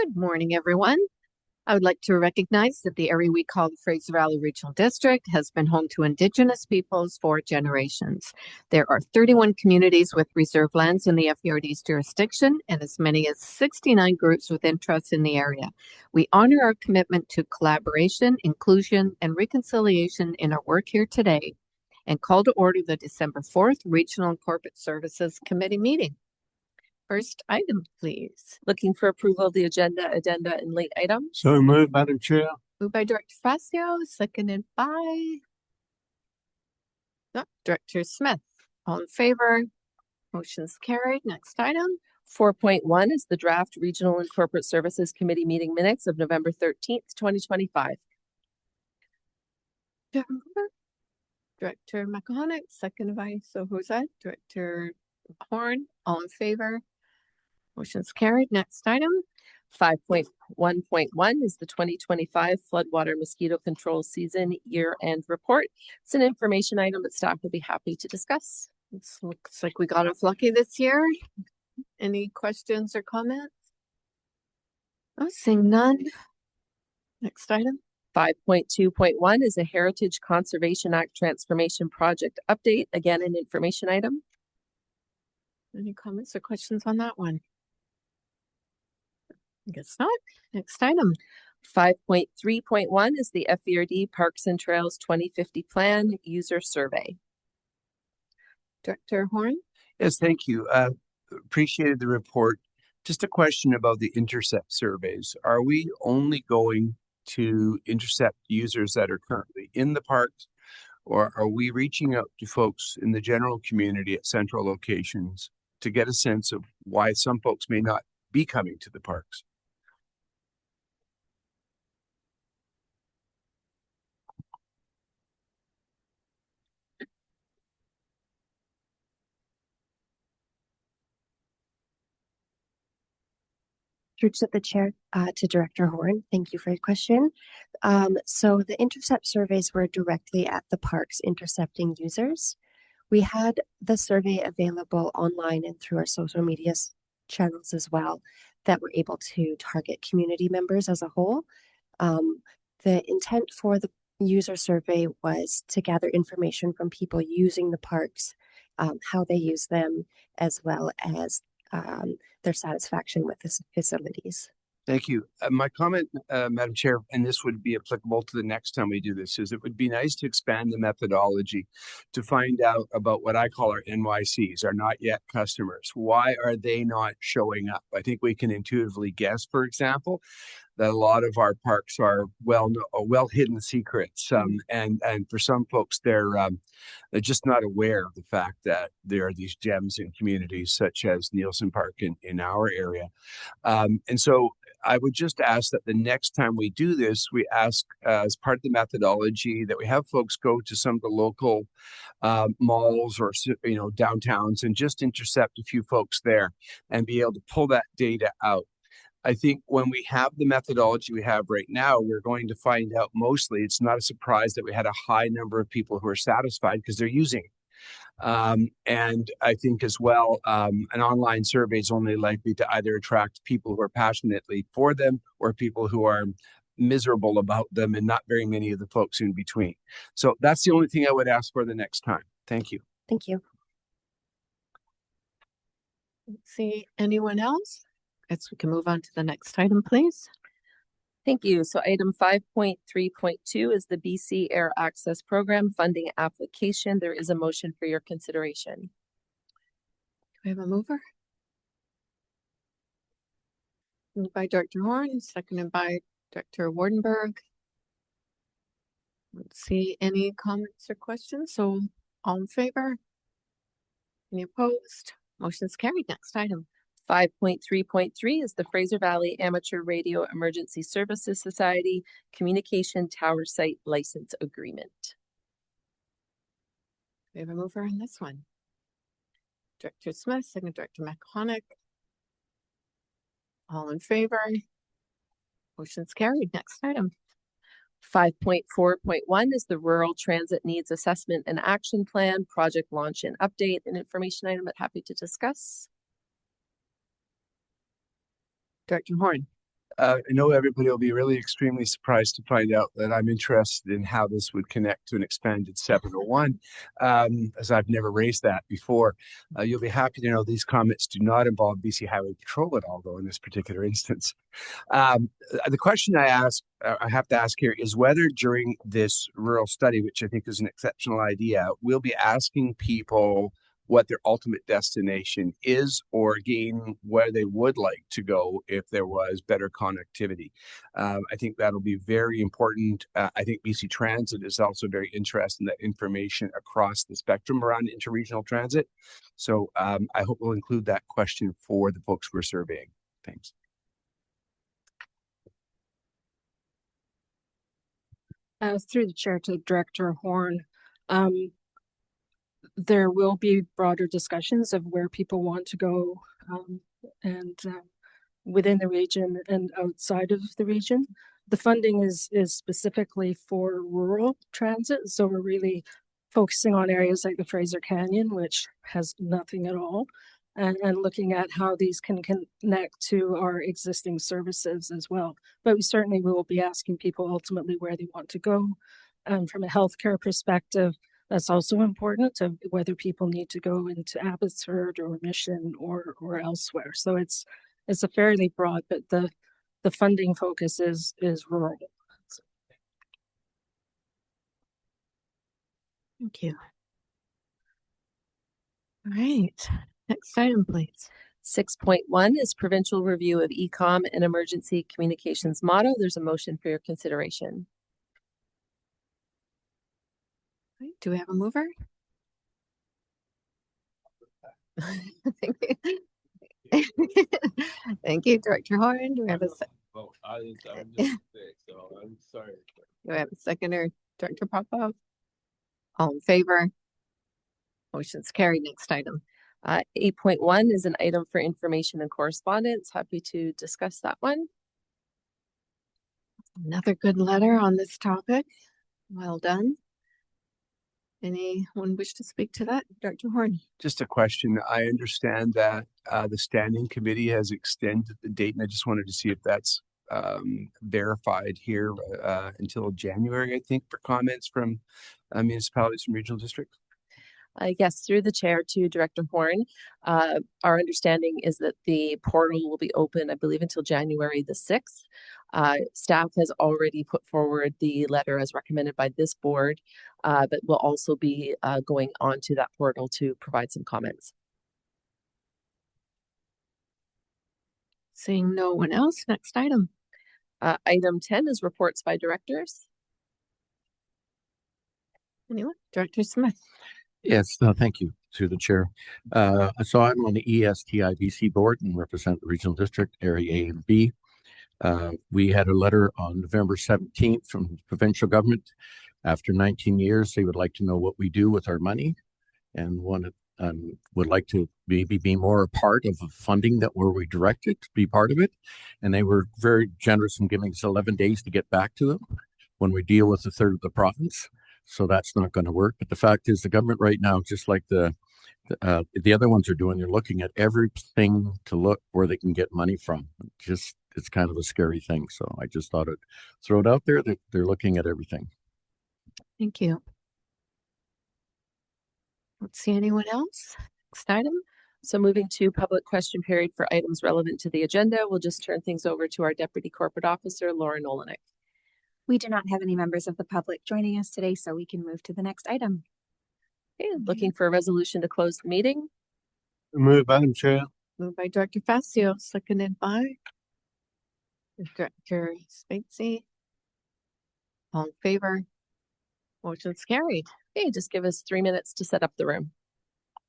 Good morning, everyone. I would like to recognize that the area we call the Fraser Valley Regional District has been home to Indigenous peoples for generations. There are 31 communities with reserve lands in the FERD's jurisdiction and as many as 69 groups with interests in the area. We honor our commitment to collaboration, inclusion, and reconciliation in our work here today and call to order the December 4th Regional and Corporate Services Committee meeting. First item, please. Looking for approval of the agenda, addenda, and late items. So moved, Madam Chair. Moved by Director Fascio, seconded by Director Smith. All in favor? Motion's carried. Next item. 4.1 is the draft Regional and Corporate Services Committee meeting minutes of November 13th, 2025. Director McConaughey, seconded by Director Horn. All in favor? Motion's carried. Next item. 5.1.1 is the 2025 Floodwater Mosquito Control Season Year-End Report. It's an information item that staff will be happy to discuss. It looks like we got off lucky this year. Any questions or comments? Oh, seeing none. Next item. 5.2.1 is a Heritage Conservation Act Transformation Project Update. Again, an information item. Any comments or questions on that one? I guess not. Next item. 5.3.1 is the FERD Parks and Trails 2050 Plan User Survey. Director Horn. Yes, thank you. Appreciated the report. Just a question about the intercept surveys. Are we only going to intercept users that are currently in the parks, or are we reaching out to folks in the general community at central locations to get a sense of why some folks may not be coming to the parks? Through to the chair, to Director Horn. Thank you for your question. So the intercept surveys were directly at the parks intercepting users. We had the survey available online and through our social media channels as well that were able to target community members as a whole. The intent for the user survey was to gather information from people using the parks, how they use them, as well as their satisfaction with the facilities. Thank you. My comment, Madam Chair, and this would be applicable to the next time we do this, is it would be nice to expand the methodology to find out about what I call our NYCs, our not yet customers. Why are they not showing up? I think we can intuitively guess, for example, that a lot of our parks are well hidden secrets, and for some folks they're just not aware of the fact that there are these gems in communities such as Nielsen Park in our area, and so I would just ask that the next time we do this, we ask as part of the methodology that we have folks go to some of the local malls or downtowns and just intercept a few folks there and be able to pull that data out. I think when we have the methodology we have right now, we're going to find out mostly it's not a surprise that we had a high number of people who are satisfied because they're using it. And I think as well, an online survey is only likely to either attract people who are passionately for them or people who are miserable about them, and not very many of the folks in between. So that's the only thing I would ask for the next time. Thank you. Thank you. Let's see, anyone else? Guess we can move on to the next item, please. Thank you. So item 5.3.2 is the BC Air Access Program funding application. There is a motion for your consideration. Do we have a mover? Moved by Director Horn, seconded by Director Wardenberg. Let's see, any comments or questions? So all in favor? Any opposed? Motion's carried. Next item. 5.3.3 is the Fraser Valley Amateur Radio Emergency Services Society Communication Tower Site License Agreement. We have a mover on this one. Director Smith, second Director McConaughey. All in favor? Motion's carried. Next item. 5.4.1 is the Rural Transit Needs Assessment and Action Plan Project Launch and Update, an information item that happy to discuss. Director Horn. I know everybody will be really extremely surprised to find out that I'm interested in how this would connect to an expanded 701, as I've never raised that before. You'll be happy to know these comments do not involve BC Highway Patrol at all, though, in this particular instance. The question I have to ask here is whether during this rural study, which I think is an exceptional idea, we'll be asking people what their ultimate destination is, or again, where they would like to go if there was better connectivity. I think that'll be very important. I think BC Transit is also very interested in that information across the spectrum around interregional transit. So I hope we'll include that question for the folks we're surveying. Thanks. Through the chair to Director Horn, there will be broader discussions of where people want to go and within the region and outside of the region. The funding is specifically for rural transit, so we're really focusing on areas like the Fraser Canyon, which has nothing at all, and looking at how these can connect to our existing services as well. But we certainly will be asking people ultimately where they want to go. From a healthcare perspective, that's also important, of whether people need to go into Abbotsford or Mission or elsewhere. So it's a fairly broad, but the funding focus is rural. Thank you. All right. Next item, please. 6.1 is provincial review of ECOM and emergency communications model. There's a motion for your consideration. Right, do we have a mover? Thank you, Director Horn. Do we have a So I'm sorry. Do we have a seconder, Director Popov? All in favor? Motion's carried. Next item. 8.1 is an item for information and correspondence. Happy to discuss that one. Another good letter on this topic. Well done. Anyone wish to speak to that? Dr. Horn. Just a question. I understand that the standing committee has extended the date, and I just wanted to see if that's verified here until January, I think, for comments from municipalities and regional districts. Yes, through the chair to Director Horn. Our understanding is that the portal will be open, I believe, until January the 6th. Staff has already put forward the letter as recommended by this board, but will also be going onto that portal to provide some comments. Seeing no one else, next item. Item 10 is reports by directors. Anyone? Director Smith. Yes, thank you to the chair. So I'm on the ESTIBC board and represent the regional district, area A and B. We had a letter on November 17th from the provincial government. After 19 years, they would like to know what we do with our money and would like to maybe be more a part of the funding that where we direct it, to be part of it. And they were very generous in giving us 11 days to get back to them when we deal with a third of the province. So that's not going to work. But the fact is the government right now, just like the other ones are doing, they're looking at everything to look where they can get money from. It's kind of a scary thing. So I just thought I'd throw it out there that they're looking at everything. Thank you. Let's see anyone else. Next item. So moving to public question period for items relevant to the agenda, we'll just turn things over to our Deputy Corporate Officer, Lauren Olenek. We do not have any members of the public joining us today, so we can move to the next item. Okay, looking for a resolution to close the meeting. Move, Madam Chair. Moved by Director Facio, seconded by Director Spatesy. All in favor? Motion's carried. Okay, just give us 3 minutes to set up the room.